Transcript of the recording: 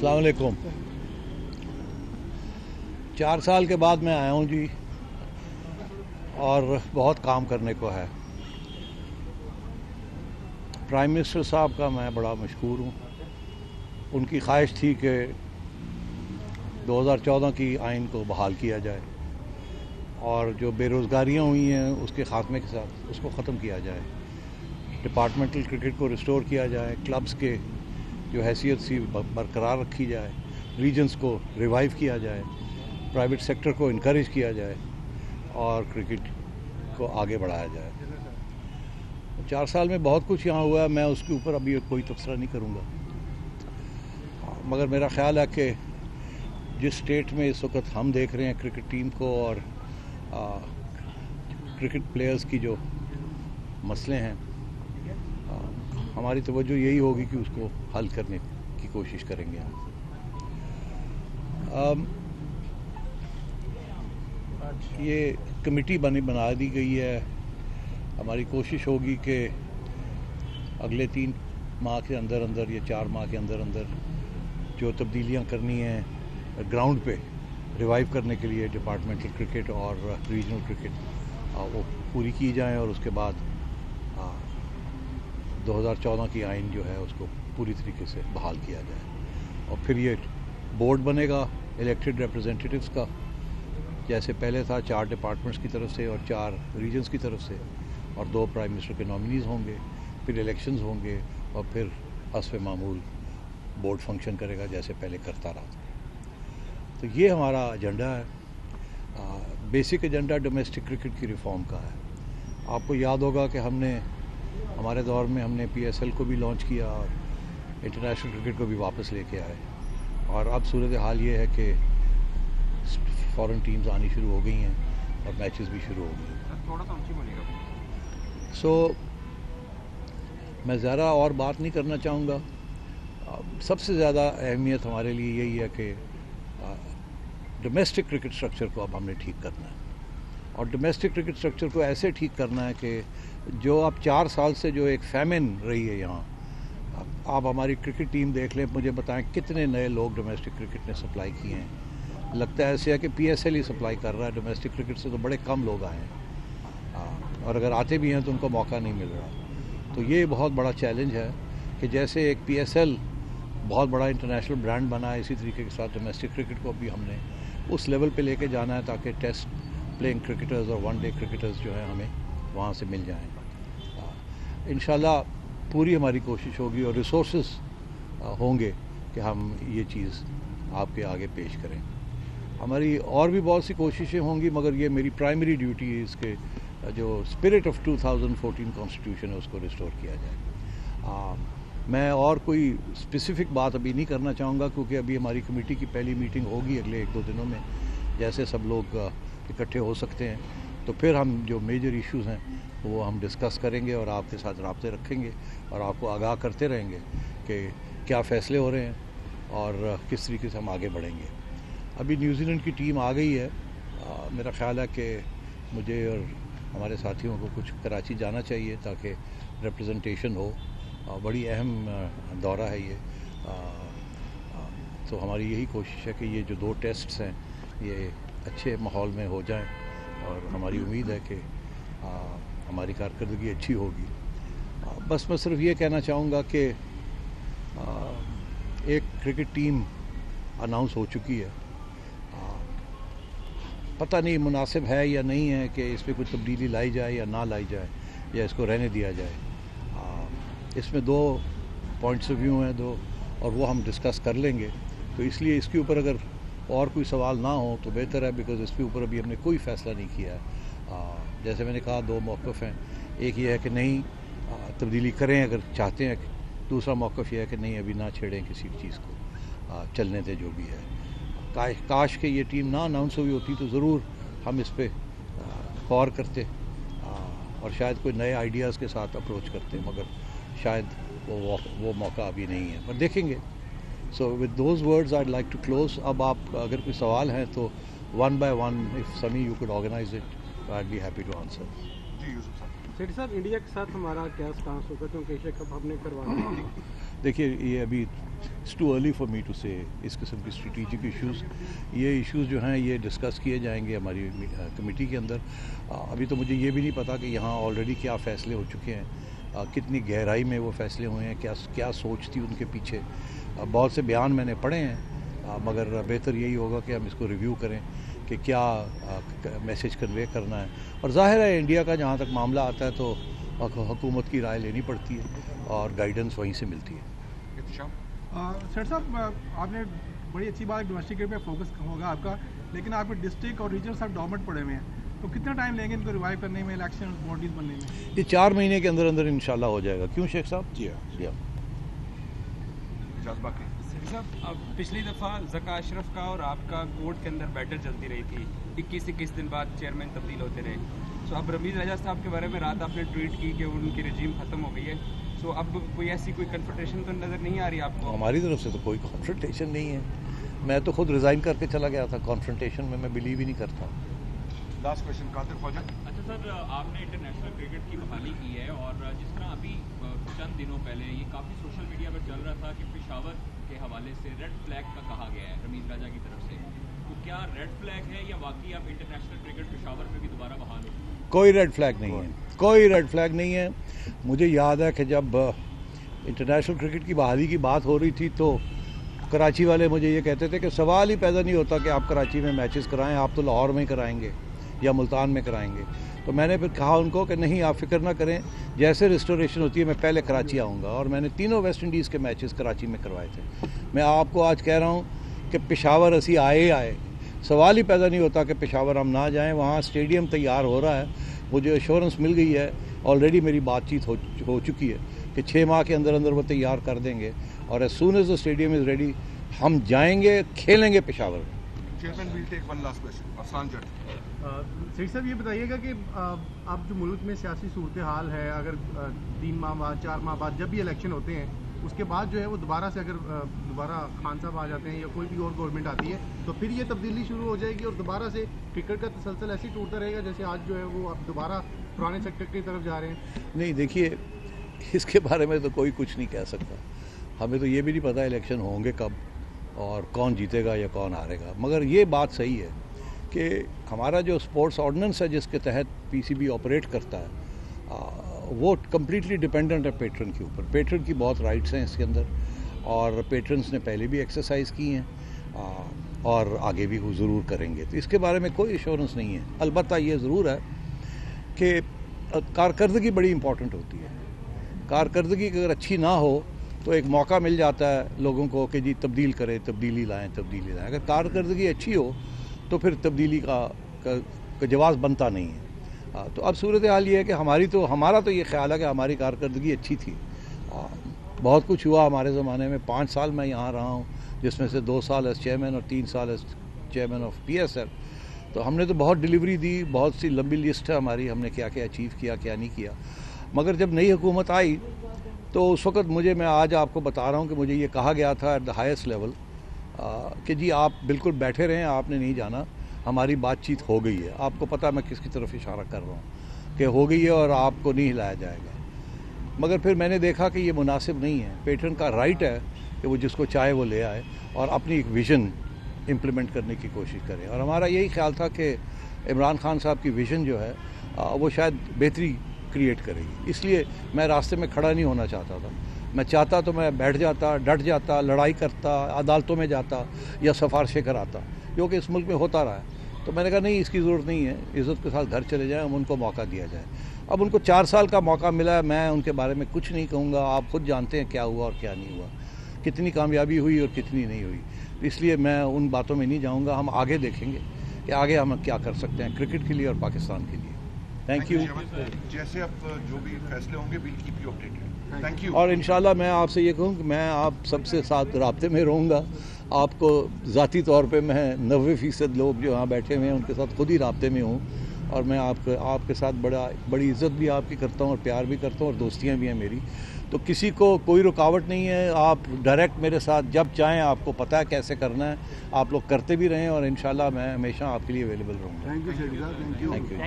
अस्सलाम वालेकुम। 4 साल के बाद मैं आया हूँ जी, और बहुत काम करने को है। प्राइम मिनिस्टर साहब का मैं बड़ा मशहूर हूँ। उनकी ख्वाहिश थी कि 2014 की आइन को बहाल किया जाए और जो बेरोज़गारियाँ हुई हैं उसके ख़ात्मे के साथ उसको ख़त्म किया जाए, डिपार्टमेंटल क्रिकेट को रिस्टोर किया जाए, क्लब्स के जो हैसियत सी बरकरार रखी जाए, रीजन्स को रिवाइव किया जाए, प्राइवेट सेक्टर को इनकरेज किया जाए और क्रिकेट को आगे बढ़ाया जाए। 4 साल में बहुत कुछ यहाँ हुआ है, मैं उसके ऊपर अभी कोई तबसरा नहीं करूँगा, मगर मेरा ख्याल है कि जिस स्टेट में इस वक्त हम देख रहे हैं क्रिकेट टीम को और क्रिकेट प्लेयर्स की जो मसले हैं, हमारी तवज्जो यही होगी कि उसको हल करने की कोशिश करेंगे हम। ये कमेटी बना दी गई है। हमारी कोशिश होगी कि अगले 3 माह के अंदर अंदर या 4 माह के अंदर अंदर जो तब्दीलियां करनी हैं ग्राउंड पे रिवाइव करने के लिए डिपार्टमेंटल क्रिकेट और रीजनल क्रिकेट वो पूरी की जाएं और उसके बाद 2014 की आइन जो है उसको पूरी तरीके से बहाल किया जाए और फिर ये बोर्ड बनेगा इलेक्टेड रिप्रेजेंटेटिव्स का, जैसे पहले था 4 डिपार्टमेंट्स की तरफ से और 4 रीजन्स की तरफ से, और 2 प्राइम मिनिस्टर के नॉमिनीज़ होंगे, फिर इलेक्शंस होंगे और फिर हस्ब मामूल बोर्ड फंक्शन करेगा जैसे पहले करता रहा था। तो ये हमारा एजेंडा है। बेसिक एजेंडा डोमेस्टिक क्रिकेट की रिफॉर्म का है। आपको याद होगा कि हमारे दौर में हमने PSL को भी लॉन्च किया और इंटरनेशनल क्रिकेट को भी वापस लेके आए, और अब सूरत हाल ये है कि फॉरेन टीम्स आनी शुरू हो गई हैं और मैचेस भी शुरू हो गए हैं। थोड़ा सा ऊंची बोलिएगा। सो मैं ज़रा और बात नहीं करना चाहूँगा। सबसे ज़्यादा अहमियत हमारे लिए यही है कि डोमेस्टिक क्रिकेट स्ट्रक्चर को अब हमने ठीक करना है, और डोमेस्टिक क्रिकेट स्ट्रक्चर को ऐसे ठीक करना है कि जो अब 4 साल से जो एक फैमिन रही है यहाँ, आप हमारी क्रिकेट टीम देख लें, मुझे बताएं कितने नए लोग डोमेस्टिक क्रिकेट ने सप्लाई किए हैं। लगता है ऐसे है कि PSL ही सप्लाई कर रहा है, डोमेस्टिक क्रिकेट से तो बड़े कम लोग आए हैं, और अगर आते भी हैं तो उनको मौका नहीं मिल रहा। तो ये बहुत बड़ा चैलेंज है कि जैसे एक PSL बहुत बड़ा इंटरनेशनल ब्रांड बना है, इसी तरीके के साथ डोमेस्टिक क्रिकेट को भी हमने उस लेवल पे लेके जाना है ताकि टेस्ट प्लेइंग क्रिकेटर्स और वनडे क्रिकेटर्स जो है हमें वहाँ से मिल जाएं। इंशाल्लाह पूरी हमारी कोशिश होगी और रिसोर्सेज होंगे कि हम ये चीज़ आपके आगे पेश करें। हमारी और भी बहुत सी कोशिशें होंगी, मगर ये मेरी प्राइमरी ड्यूटी है इसके जो स्पिरिट ऑफ 2014 कॉन्स्टिट्यूशन है उसको रिस्टोर किया जाए। मैं और कोई स्पेसिफिक बात अभी नहीं करना चाहूँगा, क्योंकि अभी हमारी कमेटी की पहली मीटिंग होगी अगले 1-2 दिनों में। जैसे सब लोग इकट्ठे हो सकते हैं तो फिर हम जो मेजर इश्यूज़ हैं वो हम डिस्कस करेंगे और आपके साथ राब्ते रखेंगे और आपको आगाह करते रहेंगे कि क्या फ़ैसले हो रहे हैं और किस तरीके से हम आगे बढ़ेंगे। अभी न्यूजीलैंड की टीम आ गई है। मेरा ख़्याल है कि मुझे और हमारे साथियों को कुछ कराची जाना चाहिए ताकि रिप्रेजेंटेशन हो। बड़ी अहम दौरा है ये। तो हमारी यही कोशिश है कि ये जो 2 टेस्ट्स हैं ये अच्छे माहौल में हो जाएं, और हमारी उम्मीद है कि हमारी कारकर्दगी अच्छी होगी। बस मैं सिर्फ ये कहना चाहूँगा कि एक क्रिकेट टीम अनाउंस हो चुकी है। पता नहीं मुनासिब है या नहीं है कि इस पर कुछ तब्दीली लाई जाए या ना लाई जाए, या इसको रहने दिया जाए। इसमें 2 पॉइंट्स ऑफ व्यू हैं, 2, और वो हम डिस्कस कर लेंगे। तो इसलिए इसके ऊपर अगर और कोई सवाल ना हो तो बेहतर है, बिकॉज़ इसके ऊपर अभी हमने कोई फ़ैसला नहीं किया है। जैसे मैंने कहा 2 मौक़िफ़ हैं। एक ये है कि नहीं तब्दीली करें अगर चाहते हैं, दूसरा मौक़िफ़ ये है कि नहीं अभी ना छेड़ें किसी चीज़ को, चलने दें जो भी है। काश कि ये टीम ना अनाउंस हुई होती तो ज़रूर हम इस पर गौर करते और शायद कोई नए आइडियाज़ के साथ अप्रोच करते, मगर शायद वो मौका अभी नहीं है, पर देखेंगे। So with those words I like to close. अब आप अगर कोई सवाल हैं तो 1 by 1 if Sami you could organise it, I will be happy to answer. जी यूसुफ साहब। सेठी साहब, इंडिया के साथ हमारा क्या स्टांस होगा, क्योंकि एशिया कप हमने करवा दिया। देखिए ये अभी it's too early for me to say इस किस्म की स्ट्रेटेजिक इश्यूज़, ये इश्यूज़ जो हैं ये डिस्कस किए जाएंगे हमारी कमेटी के अंदर। अभी तो मुझे ये भी नहीं पता कि यहाँ ऑलरेडी क्या फ़ैसले हो चुके हैं, कितनी गहराई में वो फ़ैसले हुए हैं, क्या सोच थी उनके पीछे। बहुत से बयान मैंने पढ़े हैं, मगर बेहतर यही होगा कि हम इसको रिव्यू करें कि क्या मैसेज कन्वे करना है। और ज़ाहिर है इंडिया का जहाँ तक मामला आता है तो हुकूमत की राय लेनी पड़ती है और गाइडेंस वहीं से मिलती है। सर साहब, आपने बड़ी अच्छी बात डोमेस्टिक क्रिकेट पे फोकस होगा आपका, लेकिन आपके डिस्ट्रिक्ट और रीजन सब डॉर्मेंट पड़े हुए हैं, तो कितना टाइम लेंगे इनको रिवाइव करने में, इलेक्शन बॉडीज बनने में? ये 4 महीने के अंदर अंदर इंशाल्लाह हो जाएगा। क्यों शेख साहब? जी हाँ। साहब, अब पिछली दफ़ा ज़का अशरफ का और आपका कोर्ट के अंदर बैटल चलती रही थी, 21 दिन बाद चेयरमैन तब्दील होते रहे। सो अब रमीज़ राजा साहब के बारे में रात आपने ट्वीट की कि उनकी रजीम ख़त्म हो गई है। सो अब कोई ऐसी कोई कन्फ्रंटेशन तो नज़र नहीं आ रही आपको? हमारी तरफ से तो कोई कॉन्फ्रंटेशन नहीं है। मैं तो खुद रिज़ाइन करके चला गया था। कॉन्फ्रंटेशन में मैं बिलीव ही नहीं करता। Last question Qadir Khwaja. अच्छा सर, आपने इंटरनेशनल क्रिकेट की बहाली की है और जिस तरह अभी चंद दिनों पहले ये काफ़ी सोशल मीडिया पर चल रहा था कि पेशावर के हवाले से रेड फ्लैग का कहा गया है रमीज़ राजा की तरफ से, तो क्या रेड फ्लैग है या वाकई अब इंटरनेशनल क्रिकेट पेशावर में भी दोबारा बहाल हो? कोई रेड फ्लैग नहीं है, कोई रेड फ्लैग नहीं है। मुझे याद है कि जब इंटरनेशनल क्रिकेट की बहाली की बात हो रही थी तो कराची वाले मुझे ये कहते थे कि सवाल ही पैदा नहीं होता कि आप कराची में मैचेस कराएं, आप तो लाहौर में कराएंगे या मुल्तान में कराएंगे। तो मैंने फिर कहा उनको कि नहीं, आप फिक्र ना करें, जैसे रिस्टोरेशन होती है मैं पहले कराची आऊँगा। और मैंने तीनों वेस्ट इंडीज़ के मैचेस कराची में करवाए थे। मैं आपको आज कह रहा हूँ कि पेशावर असी आए, सवाल ही पैदा नहीं होता कि पेशावर हम ना जाएं। वहाँ स्टेडियम तैयार हो रहा है, मुझे एश्योरेंस मिल गई है, ऑलरेडी मेरी बातचीत हो चुकी है कि 6 माह के अंदर अंदर वो तैयार कर देंगे और as soon as the stadium is ready हम जाएंगे, खेलेंगे पेशावर में। Chairman will take one last question. Afsan Jat. Seth साहब, ये बताइएगा कि अब जो मुल्क में सियासी सूरत हाल है, अगर 3 माह बाद 4 माह बाद जब भी इलेक्शन होते हैं उसके बाद जो है वो दोबारा से अगर दोबारा खान साहब आ जाते हैं या कोई भी और गवर्नमेंट आती है तो फिर ये तब्दीली शुरू हो जाएगी और दोबारा से क्रिकेट का तसलसल ऐसे ही टूटता रहेगा जैसे आज जो है वो अब दोबारा पुराने सेक्टर की तरफ जा रहे हैं? नहीं, देखिए, इसके बारे में तो कोई कुछ नहीं कह सकता। हमें तो ये भी नहीं पता इलेक्शन होंगे कब और कौन जीतेगा या कौन हारेगा। मगर ये बात सही है कि हमारा जो स्पोर्ट्स ऑर्डिनेंस है जिसके तहत पीसीबी ऑपरेट करता है वो कम्प्लीटली डिपेंडेंट है पेट्रन के ऊपर। पेट्रन की बहुत राइट्स हैं इसके अंदर और पेट्रन्स ने पहले भी एक्सरसाइज की हैं और आगे भी वो ज़रूर करेंगे। तो इसके बारे में कोई एश्योरेंस नहीं है। अलबत्ता ये ज़रूर है कि कारकर्दगी बड़ी इंपॉर्टेंट होती है। कारकर्दगी अगर अच्छी ना हो तो एक मौका मिल जाता है लोगों को कि जी तब्दील करें, तब्दीली लाएं। अगर कारकर्दगी अच्छी हो तो फिर तब्दीली का जवाब बनता नहीं है। तो अब सूरत हाल ये है कि हमारा तो ये ख्याल है कि हमारी कारकर्दगी अच्छी थी। बहुत कुछ हुआ हमारे ज़माने में। 5 साल मैं यहाँ रहा हूँ, जिसमें से 2 साल एज चेयरमैन और 3 साल एज चेयरमैन ऑफ PSL। तो हमने तो बहुत डिलीवरी दी, बहुत सी लंबी लिस्ट है हमारी, हमने क्या क्या अचीव किया, क्या नहीं किया। मगर जब नई हुकूमत आई तो उस वक़्त मैं आज आपको बता रहा हूँ कि मुझे ये कहा गया था एट द हाईएस्ट लेवल कि जी आप बिल्कुल बैठे रहें, आपने नहीं जाना, हमारी बातचीत हो गई है। आपको पता मैं किसकी तरफ इशारा कर रहा हूँ कि हो गई है और आपको नहीं हिलाया जाएगा। मगर फिर मैंने देखा कि ये मुनासिब नहीं है। पेट्रन का राइट है कि वो जिसको चाहे वो ले आए और अपनी एक विज़न इम्प्लीमेंट करने की कोशिश करें। और हमारा यही ख्याल था कि इमरान खान साहब की विज़न जो है वो शायद बेहतरी क्रिएट करेगी। इसलिए मैं रास्ते में खड़ा नहीं होना चाहता था। मैं चाहता तो मैं बैठ जाता, डट जाता, लड़ाई करता, अदालतों में जाता या सिफारिशें कराता, जो कि इस मुल्क में होता रहा है। तो मैंने कहा नहीं, इसकी ज़रूरत नहीं है, इज़्ज़त के साथ घर चले जाएं, हम उनको मौका दिया जाए। अब उनको 4 साल का मौका मिला है, मैं उनके बारे में कुछ नहीं कहूँगा। आप खुद जानते हैं क्या हुआ और क्या नहीं हुआ, कितनी कामयाबी हुई और कितनी नहीं हुई। इसलिए मैं उन बातों में नहीं जाऊँगा। हम आगे देखेंगे कि आगे हम क्या कर सकते हैं क्रिकेट के लिए और पाकिस्तान के लिए। Thank you. जैसे अब जो भी फैसले होंगे will keep you updated. Thank you. और इंशाल्लाह मैं आपसे ये कहूँ कि मैं आप सबसे साथ राब्ते में रहूँगा। आपको ज़ाती तौर पे मैं 90% लोग जो यहाँ बैठे हुए हैं उनके साथ खुद ही राब्ते में हूँ और मैं आपके साथ बड़ी इज़्ज़त भी आपकी करता हूँ और प्यार भी करता हूँ और दोस्तियाँ भी हैं मेरी। तो किसी को कोई रुकावट नहीं है। आप डायरेक्ट मेरे साथ जब चाहें, आपको पता है कैसे करना है, आप लोग करते भी रहें और इंशाल्लाह मैं हमेशा आपके लिए अवेलेबल रहूँगा। Thank you.